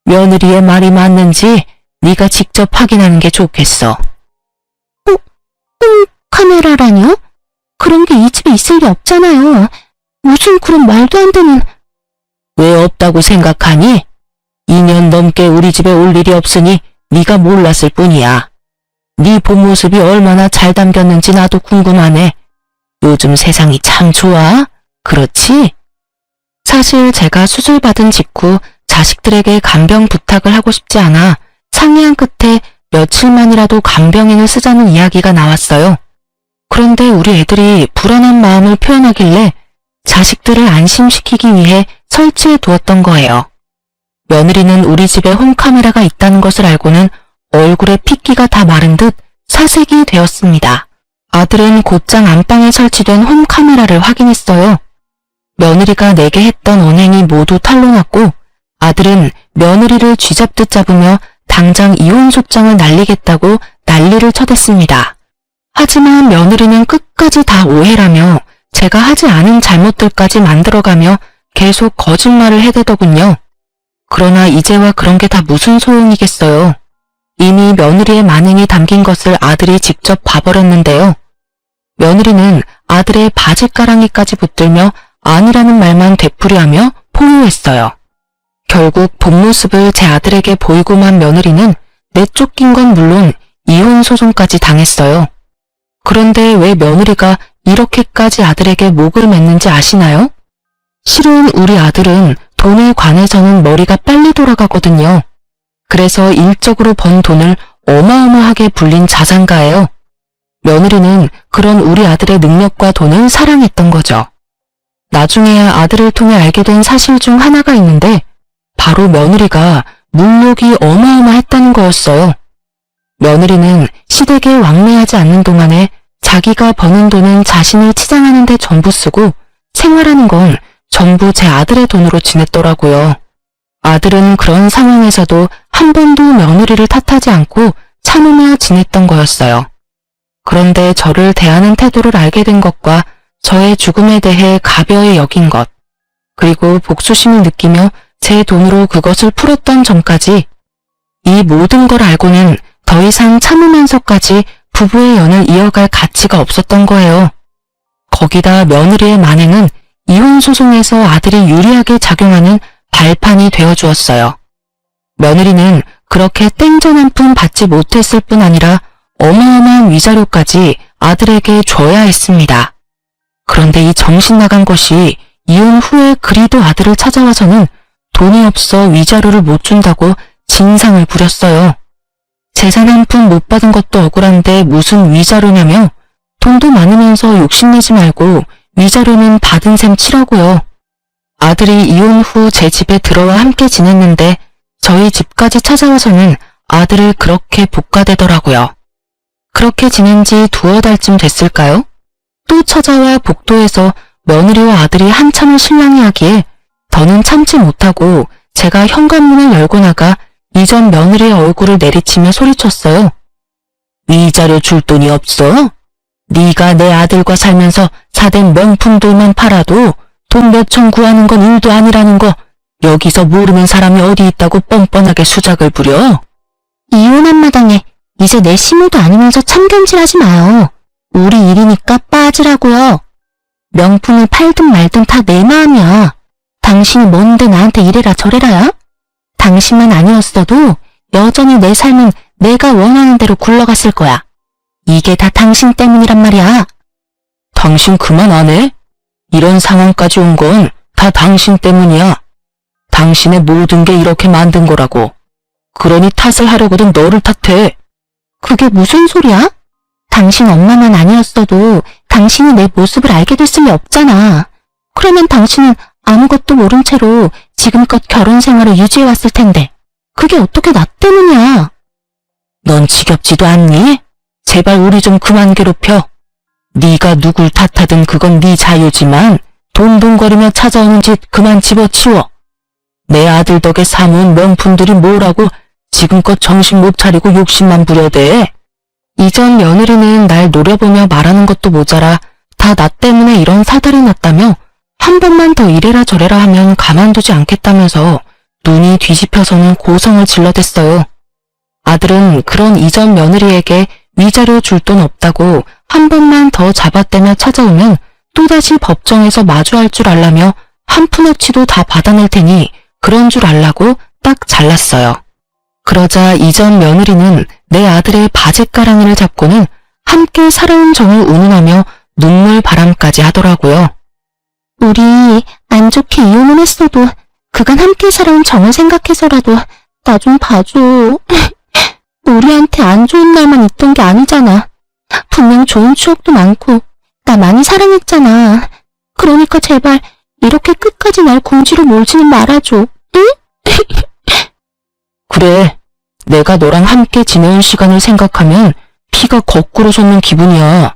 며느리의 말이 맞는지 네가 직접 확인하는 게 좋겠어. 홈카메라라뇨? 그런 게 이 집에 있을 리 없잖아요. 무슨 그런 말도 안 되는... 왜 없다고 생각하니? 2년 넘게 우리 집에 올 일이 없으니 네가 몰랐을 뿐이야. 네 본 모습이 얼마나 잘 담겼는지 나도 궁금하네. 요즘 세상이 참 좋아? 그렇지? 사실 제가 수술받은 직후 자식들에게 간병 부탁을 하고 싶지 않아 상의한 끝에 며칠만이라도 간병인을 쓰자는 이야기가 나왔어요. 그런데 우리 애들이 불안한 마음을 표현하길래 자식들을 안심시키기 위해 설치해 두었던 거예요. 며느리는 우리 집에 홈카메라가 있다는 것을 알고는 얼굴에 핏기가 다 마른 듯 사색이 되었습니다. 아들은 곧장 안방에 설치된 홈카메라를 확인했어요. 며느리가 내게 했던 언행이 모두 탄로났고 아들은 며느리를 쥐잡듯 잡으며 당장 이혼 소장을 날리겠다고 난리를 쳐댔습니다. 하지만 며느리는 끝까지 다 오해라며 제가 하지 않은 잘못들까지 만들어가며 계속 거짓말을 해대더군요. 그러나 이제와 그런 게 다 무슨 소용이겠어요. 이미 며느리의 만행이 담긴 것을 아들이 직접 봐버렸는데요. 며느리는 아들의 바지가랑이까지 붙들며 아니라는 말만 되풀이하며 포효했어요. 결국 본 모습을 제 아들에게 보이고만 며느리는 내쫓긴 건 물론 이혼 소송까지 당했어요. 그런데 왜 며느리가 이렇게까지 아들에게 목을 맸는지 아시나요? 실은 우리 아들은 돈에 관해서는 머리가 빨리 돌아가거든요. 그래서 일적으로 번 돈을 어마어마하게 불린 자산가예요. 며느리는 그런 우리 아들의 능력과 돈을 사랑했던 거죠. 나중에야 아들을 통해 알게 된 사실 중 하나가 있는데 바로 며느리가 물욕이 어마어마했다는 거였어요. 며느리는 시댁에 왕래하지 않는 동안에 자기가 버는 돈은 자신을 치장하는 데 전부 쓰고 생활하는 건 전부 제 아들의 돈으로 지냈더라고요. 아들은 그런 상황에서도 한 번도 며느리를 탓하지 않고 참으며 지냈던 거였어요. 그런데 저를 대하는 태도를 알게 된 것과 저의 죽음에 대해 가벼이 여긴 것, 그리고 복수심을 느끼며 제 돈으로 그것을 풀었던 점까지 이 모든 걸 알고는 더 이상 참으면서까지 부부의 연을 이어갈 가치가 없었던 거예요. 거기다 며느리의 만행은 이혼 소송에서 아들이 유리하게 작용하는 발판이 되어주었어요. 며느리는 그렇게 땡전 한 푼 받지 못했을 뿐 아니라 어마어마한 위자료까지 아들에게 줘야 했습니다. 그런데 이 정신 나간 것이 이혼 후에 그리도 아들을 찾아와서는 돈이 없어 위자료를 못 준다고 진상을 부렸어요. 재산 한 푼 못 받은 것도 억울한데 무슨 위자료냐며 돈도 많으면서 욕심내지 말고 위자료는 받은 셈 치라고요. 아들이 이혼 후 제 집에 들어와 함께 지냈는데 저희 집까지 찾아와서는 아들을 그렇게 볶아대더라고요. 그렇게 지낸 지 두어 달쯤 됐을까요? 또 찾아와 복도에서 며느리와 아들이 한참을 실랑이하기에 더는 참지 못하고 제가 현관문을 열고 나가 이전 며느리의 얼굴을 내리치며 소리쳤어요. 위자료 줄 돈이 없어? 네가 내 아들과 살면서 사댄 명품들만 팔아도 돈 몇천 구하는 건 일도 아니라는 거 여기서 모르는 사람이 어디 있다고 뻔뻔하게 수작을 부려? 이혼한 마당에 이제 내 시무도 아니면서 참견질하지 마요. 우리 일이니까 빠지라고요. 명품을 팔든 말든 다 내 마음이야. 당신이 뭔데 나한테 이래라 저래라야? 당신만 아니었어도 여전히 내 삶은 내가 원하는 대로 굴러갔을 거야. 이게 다 당신 때문이란 말이야. 당신 그만 안 해? 이런 상황까지 온 건 다 당신 때문이야. 당신의 모든 게 이렇게 만든 거라고. 그러니 탓을 하려거든 너를 탓해. 그게 무슨 소리야? 당신 엄마만 아니었어도 당신이 내 모습을 알게 됐을 리 없잖아. 그러면 당신은 아무것도 모른 채로 지금껏 결혼 생활을 유지해왔을 텐데 그게 어떻게 나 때문이야? 넌 지겹지도 않니? 제발 우리 좀 그만 괴롭혀. 네가 누굴 탓하든 그건 네 자유지만 돈돈거리며 찾아오는 짓 그만 집어치워. 내 아들 덕에 사모은 명품들이 뭐라고 지금껏 정신 못 차리고 욕심만 부려대. 이전 며느리는 날 노려보며 말하는 것도 모자라 다 나 때문에 이런 사달이 났다며 한 번만 더 이래라 저래라 하면 가만두지 않겠다면서 눈이 뒤집혀서는 고성을 질러댔어요. 아들은 그런 이전 며느리에게 위자료 줄 돈 없다고 한 번만 더 잡아떼며 찾아오면 또다시 법정에서 마주할 줄 알라며 한 푼어치도 다 받아낼 테니 그런 줄 알라고 딱 잘랐어요. 그러자 이전 며느리는 내 아들의 바짓가랑이를 잡고는 함께 살아온 정을 운운하며 눈물 바람까지 하더라고요. 우리 안 좋게 이혼을 했어도 그간 함께 살아온 정을 생각해서라도 나 좀 봐줘. 우리한테 안 좋은 날만 있던 게 아니잖아. 분명 좋은 추억도 많고 나 많이 사랑했잖아. 그러니까 제발 이렇게 끝까지 날 궁지로 몰지는 말아줘. 응? 그래, 내가 너랑 함께 지내온 시간을 생각하면 피가 거꾸로 솟는 기분이야.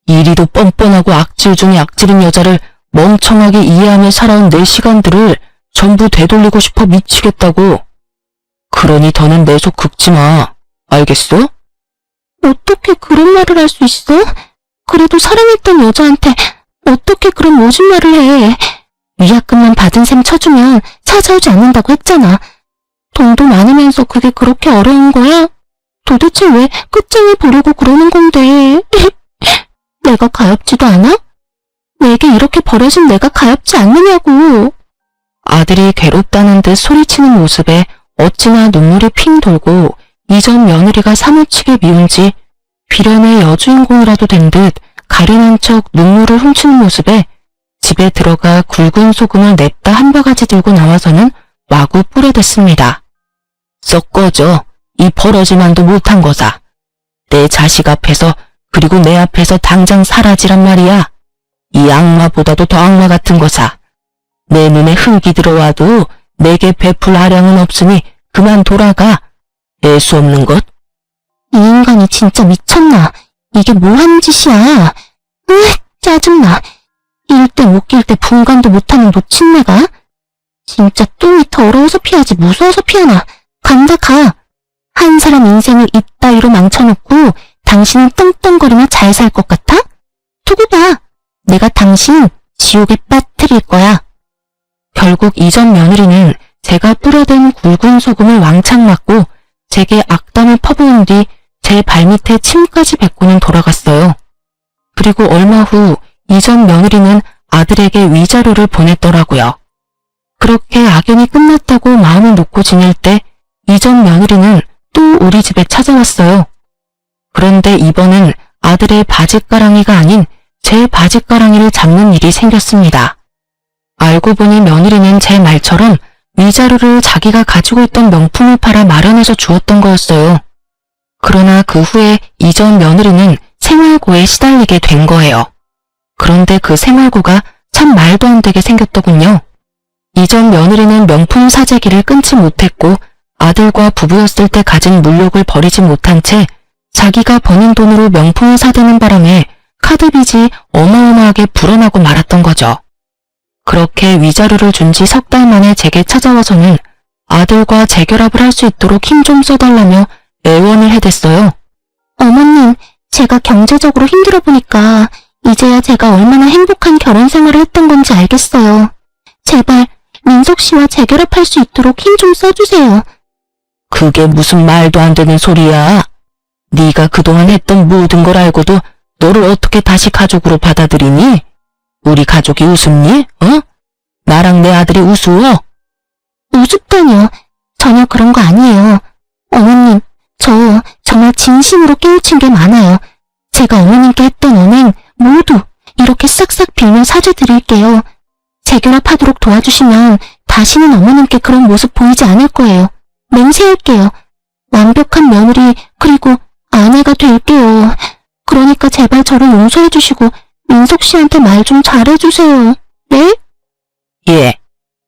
이리도 뻔뻔하고 악질 중에 악질인 여자를 멍청하게 이해하며 살아온 내 시간들을 전부 되돌리고 싶어 미치겠다고. 그러니 더는 내 속 긁지 마. 알겠어? 어떻게 그런 말을 할 수 있어? 그래도 사랑했던 여자한테 어떻게 그런 모진 말을 해. 위약금만 받은 셈 쳐주면 찾아오지 않는다고 했잖아. 돈도 많으면서 그게 그렇게 어려운 거야? 도대체 왜 끝장을 보려고 그러는 건데. 내가 가엾지도 않아? 내게 이렇게 버려진 내가 가엾지 않느냐고. 아들이 괴롭다는 듯 소리치는 모습에 어찌나 눈물이 핑 돌고 이전 며느리가 사무치게 미운지 비련의 여주인공이라도 된 듯 가련한 척 눈물을 훔치는 모습에 집에 들어가 굵은 소금을 냅다 한 바가지 들고 나와서는 마구 뿌려댔습니다. 썩 꺼져. 이 버러지만도 못한 거사. 내 자식 앞에서 그리고 내 앞에서 당장 사라지란 말이야. 이 악마보다도 더 악마 같은 거사. 내 눈에 흙이 들어와도 내게 베풀 아량은 없으니 그만 돌아가. 애수 없는 것. 이 인간이 진짜 미쳤나? 이게 뭐 하는 짓이야? 짜증나. 일 때 못 낄 때 분간도 못하는 놓친내가? 진짜 똥이 더러워서 피하지 무서워서 피하나? 간다 가. 한 사람 인생을 이따위로 망쳐놓고 당신은 떵떵거리며 잘 살 것 같아? 두고 봐. 내가 당신 지옥에 빠뜨릴 거야. 결국 이전 며느리는 제가 뿌려댄 굵은 소금을 왕창 맞고 제게 악담을 퍼부은 뒤 제 발밑에 침까지 뱉고는 돌아갔어요. 그리고 얼마 후 이전 며느리는 아들에게 위자료를 보냈더라고요. 그렇게 악연이 끝났다고 마음을 놓고 지낼 때 이전 며느리는 또 우리 집에 찾아왔어요. 그런데 이번엔 아들의 바짓가랑이가 아닌 제 바짓가랑이를 잡는 일이 생겼습니다. 알고 보니 며느리는 제 말처럼 위자료를 자기가 가지고 있던 명품을 팔아 마련해서 주었던 거였어요. 그러나 그 후에 이전 며느리는 생활고에 시달리게 된 거예요. 그런데 그 생활고가 참 말도 안 되게 생겼더군요. 이전 며느리는 명품 사재기를 끊지 못했고 아들과 부부였을 때 가진 물욕을 버리지 못한 채 자기가 버는 돈으로 명품을 사대는 바람에 카드빚이 어마어마하게 불어나고 말았던 거죠. 그렇게 위자료를 준 지 석 달 만에 제게 찾아와서는 아들과 재결합을 할 수 있도록 힘 좀 써달라며 애원을 해댔어요. 어머님, 제가 경제적으로 힘들어 보니까 이제야 제가 얼마나 행복한 결혼 생활을 했던 건지 알겠어요. 제발 민석 씨와 재결합할 수 있도록 힘 좀 써주세요. 그게 무슨 말도 안 되는 소리야. 네가 그동안 했던 모든 걸 알고도 너를 어떻게 다시 가족으로 받아들이니? 우리 가족이 우습니? 나랑 내 아들이 우스워? 우습다뇨. 전혀 그런 거 아니에요. 어머님, 저 정말 진심으로 깨우친 게 많아요. 제가 어머님께 했던 언행 모두 이렇게 싹싹 빌며 사죄드릴게요. 재결합하도록 도와주시면 다시는 어머님께 그런 모습 보이지 않을 거예요. 맹세할게요. 완벽한 며느리 그리고 아내가 될게요. 그러니까 제발 저를 용서해 주시고 민석 씨한테 말 좀 잘해주세요. 네? 예,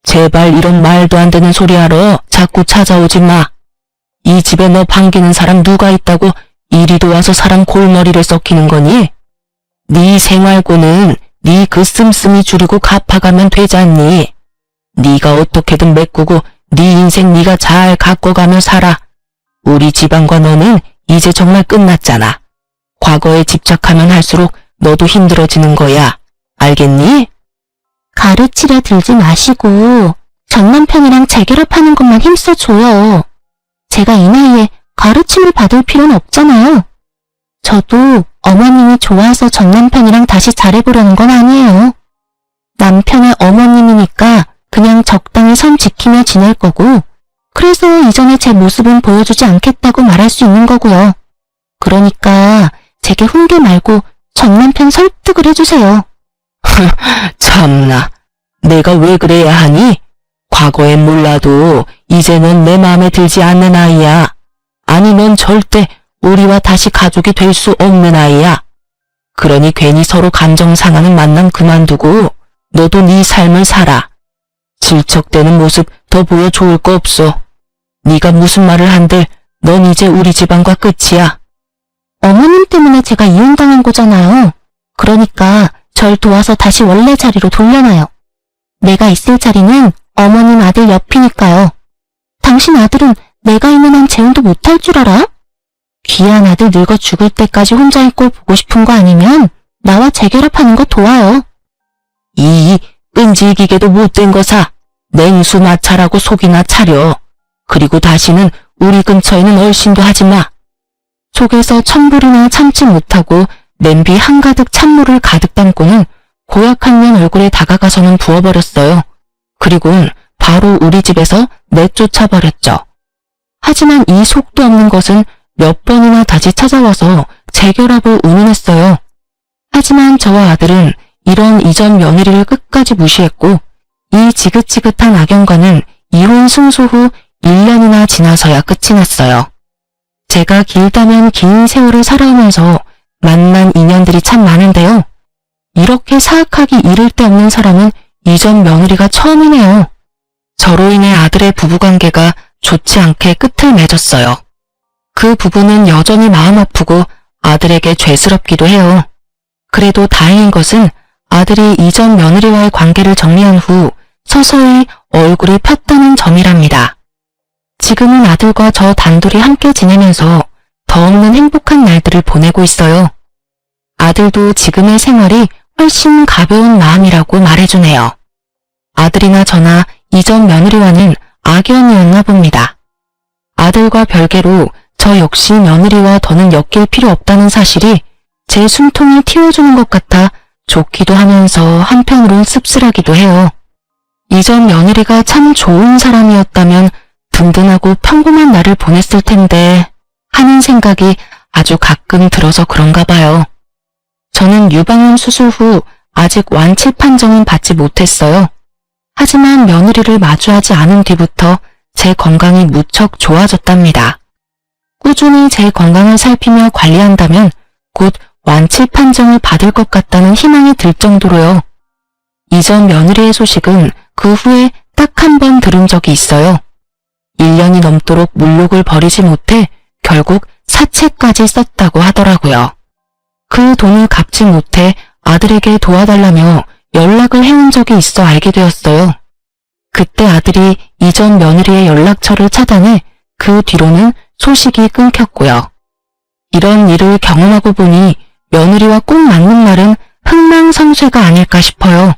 제발 이런 말도 안 되는 소리 하러 자꾸 찾아오지 마. 이 집에 너 반기는 사람 누가 있다고 이리도 와서 사람 골머리를 썩히는 거니? 네 생활고는 네 그 씀씀이 줄이고 갚아가면 되지 않니? 네가 어떻게든 메꾸고 네 인생 네가 잘 가꿔가며 살아. 우리 집안과 너는 이제 정말 끝났잖아. 과거에 집착하면 할수록 너도 힘들어지는 거야. 알겠니? 가르치려 들지 마시고 전 남편이랑 재결합하는 것만 힘써줘요. 제가 이 나이에 가르침을 받을 필요는 없잖아요. 저도 어머님이 좋아서 전 남편이랑 다시 잘해보려는 건 아니에요. 남편의 어머님이니까 그냥 적당히 선 지키며 지낼 거고, 그래서 이전에 제 모습은 보여주지 않겠다고 말할 수 있는 거고요. 그러니까 제게 훈계 말고 전 남편 설득을 해주세요. 참나, 내가 왜 그래야 하니? 과거엔 몰라도 이제는 내 마음에 들지 않는 아이야. 아니 넌 절대 우리와 다시 가족이 될 수 없는 아이야. 그러니 괜히 서로 감정 상하는 만남 그만두고 너도 네 삶을 살아. 질척대는 모습 더 보여 좋을 거 없어. 네가 무슨 말을 한들 넌 이제 우리 집안과 끝이야. 어머님 때문에 제가 이혼당한 거잖아요. 그러니까 절 도와서 다시 원래 자리로 돌려놔요. 내가 있을 자리는 어머님 아들 옆이니까요. 당신 아들은 내가 있는 한 재혼도 못할 줄 알아? 귀한 아들 늙어 죽을 때까지 혼자 있고 보고 싶은 거 아니면 나와 재결합하는 거 도와요. 이 끈질기게도 못된 거사. 냉수 마찰하고 속이나 차려. 그리고 다시는 우리 근처에는 얼씬도 하지 마. 속에서 천불이나 참지 못하고 냄비 한가득 찬물을 가득 담고는 고약한 년 얼굴에 다가가서는 부어버렸어요. 그리고는 바로 우리 집에서 내쫓아버렸죠. 하지만 이 속도 없는 것은 몇 번이나 다시 찾아와서 재결합을 운운했어요. 하지만 저와 아들은 이런 이전 며느리를 끝까지 무시했고 이 지긋지긋한 악연과는 이혼 승소 후 1년이나 지나서야 끝이 났어요. 제가 길다면 긴 세월을 살아오면서 만난 인연들이 참 많은데요. 이렇게 사악하기 이를 데 없는 사람은 이전 며느리가 처음이네요. 저로 인해 아들의 부부관계가 좋지 않게 끝을 맺었어요. 그 부부는 여전히 마음 아프고 아들에게 죄스럽기도 해요. 그래도 다행인 것은 아들이 이전 며느리와의 관계를 정리한 후 서서히 얼굴이 폈다는 점이랍니다. 지금은 아들과 저 단둘이 함께 지내면서 더 없는 행복한 날들을 보내고 있어요. 아들도 지금의 생활이 훨씬 가벼운 마음이라고 말해주네요. 아들이나 저나 이전 며느리와는 악연이었나 봅니다. 아들과 별개로 저 역시 며느리와 더는 엮일 필요 없다는 사실이 제 숨통을 틔워주는 것 같아 좋기도 하면서 한편으론 씁쓸하기도 해요. 이전 며느리가 참 좋은 사람이었다면 든든하고 평범한 날을 보냈을 텐데 하는 생각이 아주 가끔 들어서 그런가 봐요. 저는 유방암 수술 후 아직 완치 판정은 받지 못했어요. 하지만 며느리를 마주하지 않은 뒤부터 제 건강이 무척 좋아졌답니다. 꾸준히 제 건강을 살피며 관리한다면 곧 완치 판정을 받을 것 같다는 희망이 들 정도로요. 이전 며느리의 소식은 그 후에 딱 한 번 들은 적이 있어요. 1년이 넘도록 물욕을 버리지 못해 결국 사채까지 썼다고 하더라고요. 그 돈을 갚지 못해 아들에게 도와달라며 연락을 해온 적이 있어 알게 되었어요. 그때 아들이 이전 며느리의 연락처를 차단해 그 뒤로는 소식이 끊겼고요. 이런 일을 경험하고 보니 며느리와 꼭 맞는 말은 흥망성쇠가 아닐까 싶어요.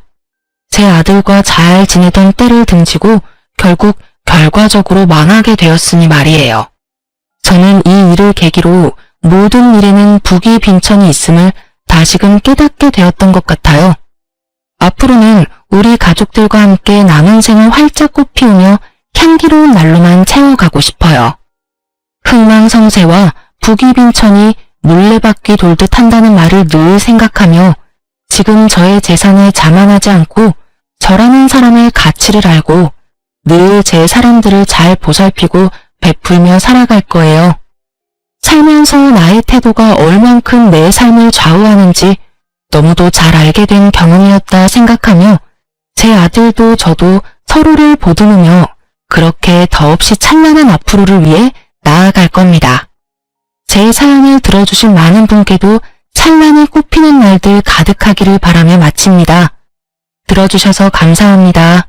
제 아들과 잘 지내던 때를 등지고 결국 결과적으로 망하게 되었으니 말이에요. 저는 이 일을 계기로 모든 일에는 부귀 빈천이 있음을 다시금 깨닫게 되었던 것 같아요. 앞으로는 우리 가족들과 함께 남은 생을 활짝 꽃피우며 향기로운 날로만 채워가고 싶어요. 흥망성쇠와 부귀 빈천이 물레바퀴 돌듯 한다는 말을 늘 생각하며 지금 저의 재산에 자만하지 않고 저라는 사람의 가치를 알고 늘 제 사람들을 잘 보살피고 베풀며 살아갈 거예요. 살면서 나의 태도가 얼만큼 내 삶을 좌우하는지 너무도 잘 알게 된 경험이었다 생각하며 제 아들도 저도 서로를 보듬으며 그렇게 더없이 찬란한 앞으로를 위해 나아갈 겁니다. 제 사연을 들어주신 많은 분께도 찬란히 꽃피는 날들 가득하기를 바라며 마칩니다. 들어주셔서 감사합니다.